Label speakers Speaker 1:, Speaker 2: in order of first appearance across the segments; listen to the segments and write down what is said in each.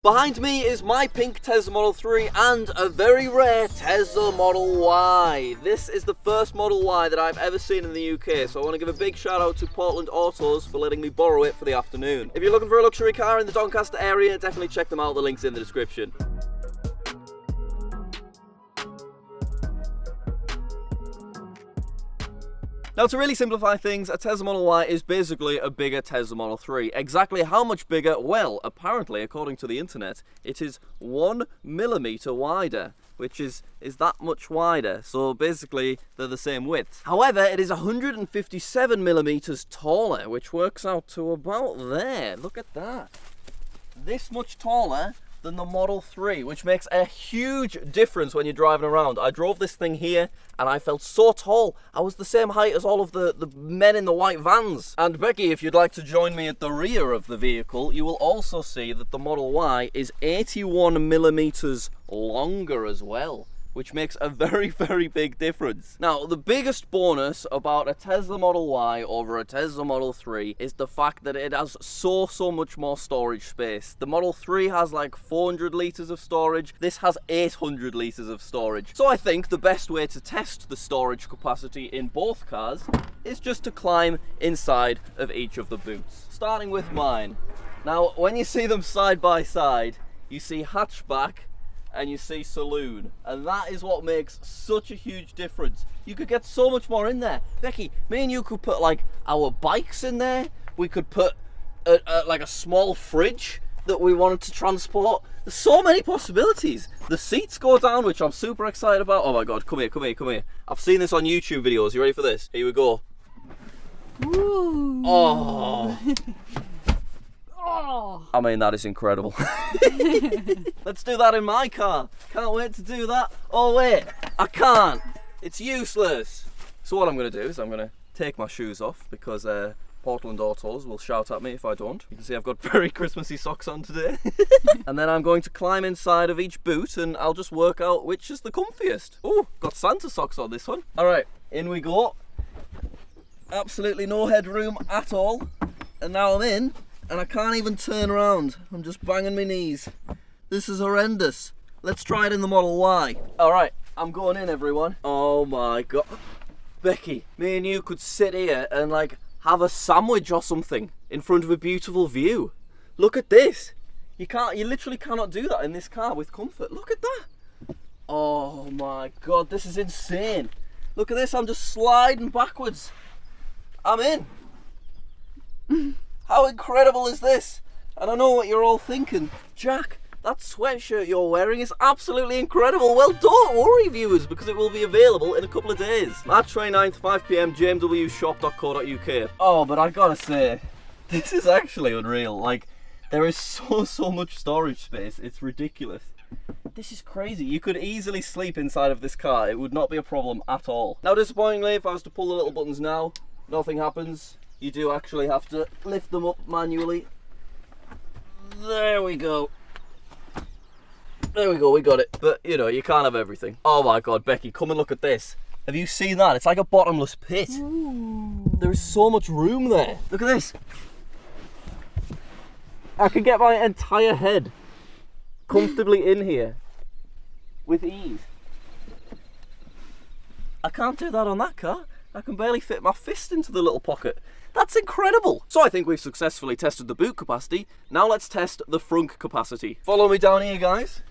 Speaker 1: Behind me is my pink Tesla Model 3 and a very rare Tesla Model Y. This is the first Model Y that I've ever seen in the UK, so I want to give a big shout out to Portland Autos for letting me borrow it for the afternoon. If you're looking for a luxury car in the Doncaster area, definitely check them out, the link's in the description. Now, to really simplify things, a Tesla Model Y is basically a bigger Tesla Model 3. Exactly how much bigger? Well, apparently, according to the internet, it is 1 millimeter wider, which is that much wider. So basically, they're the same width. However, it is 157 millimeters taller, which works out to about there. Look at that. This much taller than the Model 3, which makes a huge difference when you're driving around. I drove this thing here and I felt so tall. I was the same height as all of the men in the white vans. And Becky, if you'd like to join me at the rear of the vehicle, you will also see that the Model Y is 81 millimeters longer as well, which makes a very, very big difference. Now, the biggest bonus about a Tesla Model Y over a Tesla Model 3 is the fact that it has so much more storage space. The Model 3 has like 400 litres of storage. This has 800 litres of storage. So I think the best way to test the storage capacity in both cars is just to climb inside of each of the boots. Starting with mine. Now, when you see them side by side, you see hatchback and you see saloon, and that is what makes such a huge difference. You could get so much more in there. Becky, me and you could put like our bikes in there. We could put like a small fridge that we wanted to transport. There's so many possibilities. The seats go down, which I'm super excited about. Oh my god, come here. I've seen this on YouTube videos. You ready for this? Here we go.
Speaker 2: Ooh.
Speaker 1: Oh.
Speaker 2: Oh.
Speaker 1: I mean, that is incredible. Let's do that in my car. Can't wait to do that. Oh wait, I can't. It's useless. So what I'm going to do is I'm going to take my shoes off because Portland Autos will shout at me if I don't. You can see I've got very Christmassy socks on today. And then I'm going to climb inside of each boot and I'll just work out which is the comfiest. Oh, got Santa socks on this one. All right, in we go. Absolutely no headroom at all. And now I'm in. And I can't even turn around. I'm just banging my knees. This is horrendous. Let's try it in the Model Y. All right, I'm going in, everyone. Oh my god. Becky, me and you could sit here and like have a sandwich or something in front of a beautiful view. Look at this. You literally cannot do that in this car with comfort. Look at that. Oh my god, this is insane. Look at this, I'm just sliding backwards. I'm in. How incredible is this? And I know what you're all thinking. Jack, that sweatshirt you're wearing is absolutely incredible. Well, don't worry, viewers, because it will be available in a couple of days. March 29th, 5 PM, jmwshop.co.uk. Oh, but I gotta say, this is actually unreal. Like, there is so much storage space. It's ridiculous. This is crazy. You could easily sleep inside of this car. It would not be a problem at all. Now, disappointingly, if I was to pull the little buttons now, nothing happens. You do actually have to lift them up manually. There we go. There we go, we got it. But, you know, you can't have everything. Oh my god, Becky, come and look at this. Have you seen that? It's like a bottomless pit.
Speaker 2: Ooh.
Speaker 1: There is so much room there. Look at this. I can get my entire head comfortably in here with ease. I can't do that on that car. I can barely fit my fist into the little pocket. That's incredible. So I think we've successfully tested the boot capacity. Now let's test the frunk capacity. Follow me down here, guys.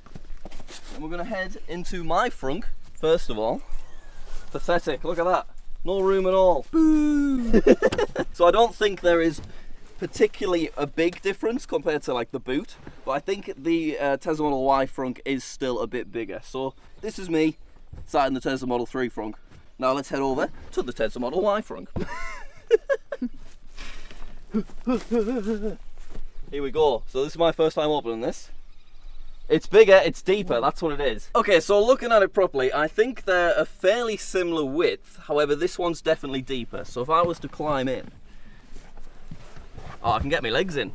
Speaker 1: And we're gonna head into my frunk, first of all. Pathetic, look at that. No room at all. Boo! So I don't think there is particularly a big difference compared to like the boot, but I think the Tesla Model Y frunk is still a bit bigger. So this is me sat in the Tesla Model 3 frunk. Now let's head over to the Tesla Model Y frunk. Here we go. So this is my first time opening this. It's bigger, it's deeper, that's what it is. Okay, so looking at it properly, I think they're a fairly similar width. However, this one's definitely deeper. So if I was to climb in, oh, I can get my legs in.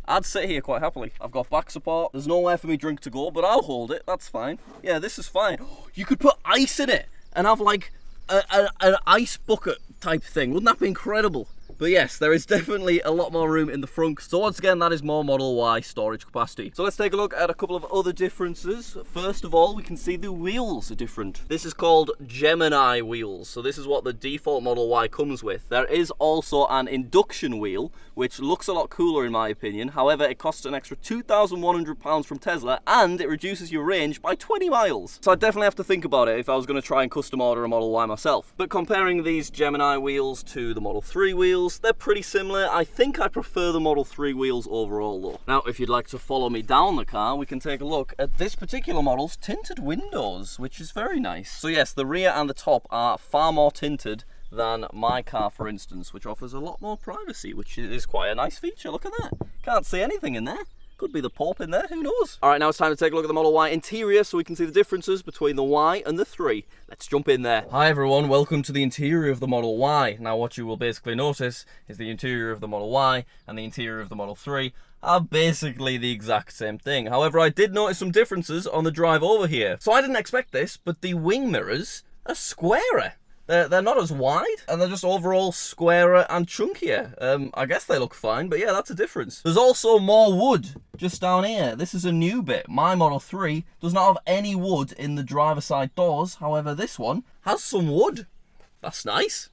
Speaker 1: I'd sit here quite happily. I've got back support. There's nowhere for me drink to go, but I'll hold it. That's fine. Yeah, this is fine. You could put ice in it and have like an ice bucket type thing. Wouldn't that be incredible? But yes, there is definitely a lot more room in the front. So once again, that is more Model Y storage capacity. So let's take a look at a couple of other differences. First of all, we can see the wheels are different. This is called Gemini wheels. So this is what the default Model Y comes with. There is also an induction wheel, which looks a lot cooler in my opinion. However, it costs an extra £2,100 from Tesla, and it reduces your range by 20 miles. So I definitely have to think about it if I was going to try and custom order a Model Y myself. But comparing these Gemini wheels to the Model 3 wheels, they're pretty similar. I think I prefer the Model 3 wheels overall though. Now, if you'd like to follow me down the car, we can take a look at this particular model's tinted windows, which is very nice. So yes, the rear and the top are far more tinted than my car, for instance, which offers a lot more privacy, which is quite a nice feature. Look at that. Can't see anything in there. Could be the Pope in there, who knows? All right, now it's time to take a look at the Model Y interior so we can see the differences between the Y and the 3. Let's jump in there. Hi everyone, welcome to the interior of the Model Y. Now what you will basically notice is the interior of the Model Y and the interior of the Model 3 are basically the exact same thing. However, I did notice some differences on the drive over here. So I didn't expect this, but the wing mirrors are squarer. They're not as wide, and they're just overall squarer and chunkier. I guess they look fine, but yeah, that's a difference. There's also more wood just down here. This is a new bit. My Model 3 does not have any wood in the driver's side doors. However, this one has some wood. That's nice.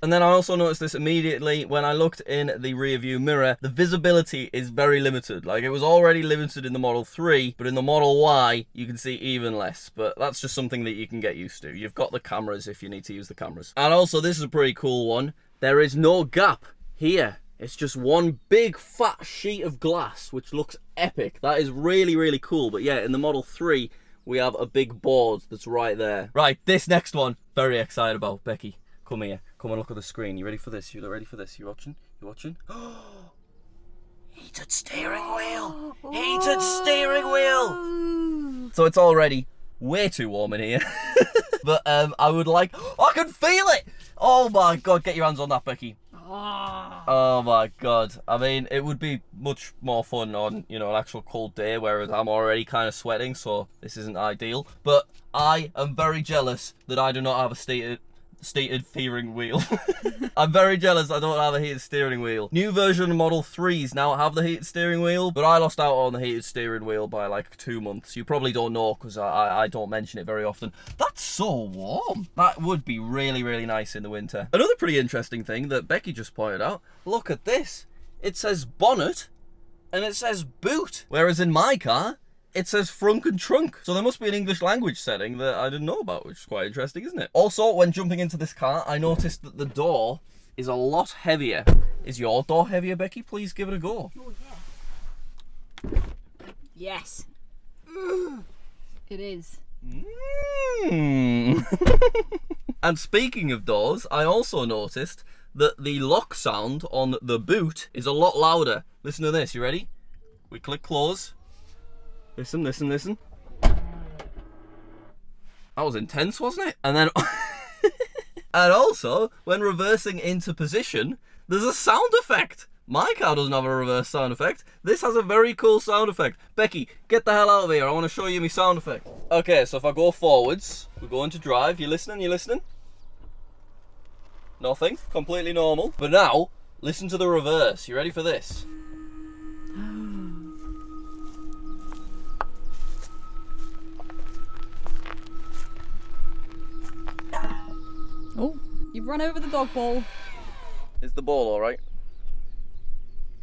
Speaker 1: And then I also noticed this immediately when I looked in the rear view mirror. The visibility is very limited. Like, it was already limited in the Model 3, but in the Model Y, you can see even less. But that's just something that you can get used to. You've got the cameras if you need to use the cameras. And also, this is a pretty cool one. There is no gap here. It's just one big fat sheet of glass, which looks epic. That is really, really cool. But yeah, in the Model 3, we have a big board that's right there. Right, this next one, very excited about. Becky, come here. Come and look at the screen. You ready for this? You ready for this? You watching? You watching? Heated steering wheel! Heated steering wheel! So it's already way too warm in here. But I would like... I can feel it! Oh my god, get your hands on that, Becky. Oh my god. I mean, it would be much more fun on, you know, an actual cold day, whereas I'm already kind of sweating, so this isn't ideal. But I am very jealous that I do not have a stated steering wheel. I'm very jealous I don't have a heated steering wheel. New version Model 3s now have the heated steering wheel, but I lost out on the heated steering wheel by like 2 months. You probably don't know because I don't mention it very often. That's so warm. That would be really, really nice in the winter. Another pretty interesting thing that Becky just pointed out, look at this. It says bonnet and it says boot, whereas in my car, it says frunk and trunk. So there must be an English language setting that I didn't know about, which is quite interesting, isn't it? Also, when jumping into this car, I noticed that the door is a lot heavier. Is your door heavier, Becky? Please give it a go.
Speaker 2: Oh, yeah. Yes. It is.
Speaker 1: And speaking of doors, I also noticed that the lock sound on the boot is a lot louder. Listen to this, you ready? We click close. Listen, listen, listen. That was intense, wasn't it? And then... and also, when reversing into position, there's a sound effect. My car doesn't have a reverse sound effect. This has a very cool sound effect. Becky, get the hell out of here. I want to show you my sound effect. Okay, so if I go forwards, we go into drive. You listening? You listening? Nothing. Completely normal. But now, listen to the reverse. You ready for this?
Speaker 2: Oh, you've run over the dog ball.
Speaker 1: Is the ball all right?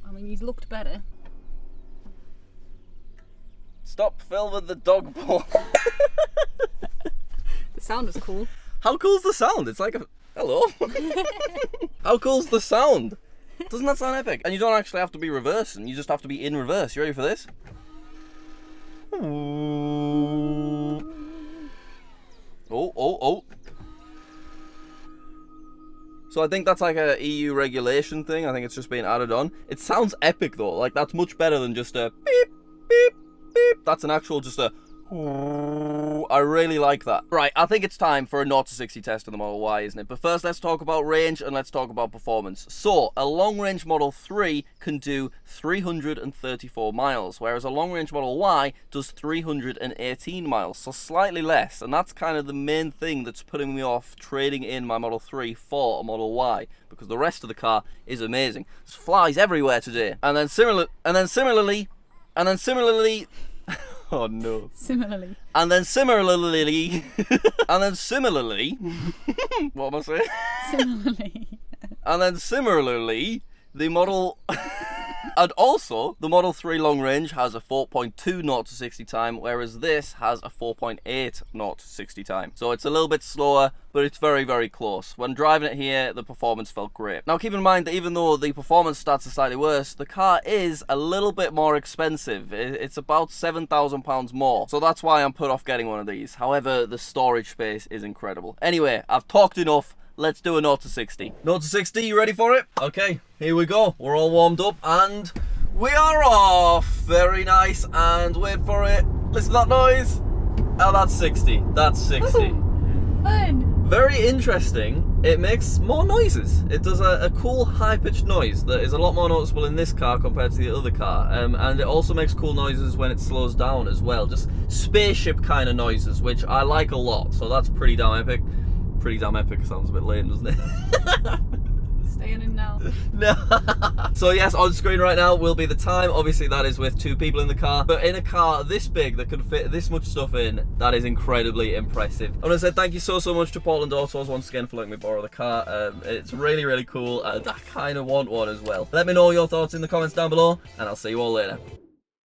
Speaker 2: I mean, he's looked better.
Speaker 1: Stop filming the dog ball.
Speaker 2: The sound was cool.
Speaker 1: How cool's the sound? It's like a... Hello. How cool's the sound? Doesn't that sound epic? And you don't actually have to be reversing, you just have to be in reverse. You ready for this? Oh, oh, oh. So I think that's like a EU regulation thing. I think it's just being added on. It sounds epic though. Like, that's much better than just a beep, beep, beep. That's an actual just a... I really like that. Right, I think it's time for a 0 to 60 test of the Model Y, isn't it? But first, let's talk about range and let's talk about performance. So, a long-range Model 3 can do 334 miles, whereas a long-range Model Y does 318 miles, so slightly less. And that's kind of the main thing that's putting me off trading in my Model 3 for a Model Y, because the rest of the car is amazing. There's flies everywhere today. And then similarly, oh no.
Speaker 2: Similarly.
Speaker 1: And then similarly, what am I saying?
Speaker 2: Similarly.
Speaker 1: And then similarly, the Model... And also, the Model 3 long range has a 4.2 0 to 60 time, whereas this has a 4.8 0 to 60 time. So it's a little bit slower, but it's very, very close. When driving it here, the performance felt great. Now keep in mind that even though the performance stats are slightly worse, the car is a little bit more expensive. It's about £7,000 more. So that's why I'm put off getting one of these. However, the storage space is incredible. Anyway, I've talked enough. Let's do a 0 to 60. 0 to 60, you ready for it? Okay, here we go. We're all warmed up and we are off. Very nice. And wait for it. Listen to that noise. Oh, that's 60. That's 60.
Speaker 2: Ooh, fun.
Speaker 1: Very interesting. It makes more noises. It does a cool high-pitched noise that is a lot more noticeable in this car compared to the other car. And it also makes cool noises when it slows down as well. Just spaceship kind of noises, which I like a lot. So that's pretty damn epic. Pretty damn epic sounds a bit lame, doesn't it?
Speaker 2: Staying in now.
Speaker 1: No. So yes, on screen right now will be the time. Obviously that is with 2 people in the car, but in a car this big that can fit this much stuff in, that is incredibly impressive. I want to say thank you so much to Portland Autos once again for letting me borrow the car. It's really, really cool, and I kind of want one as well. Let me know your thoughts in the comments down below, and I'll see you all later.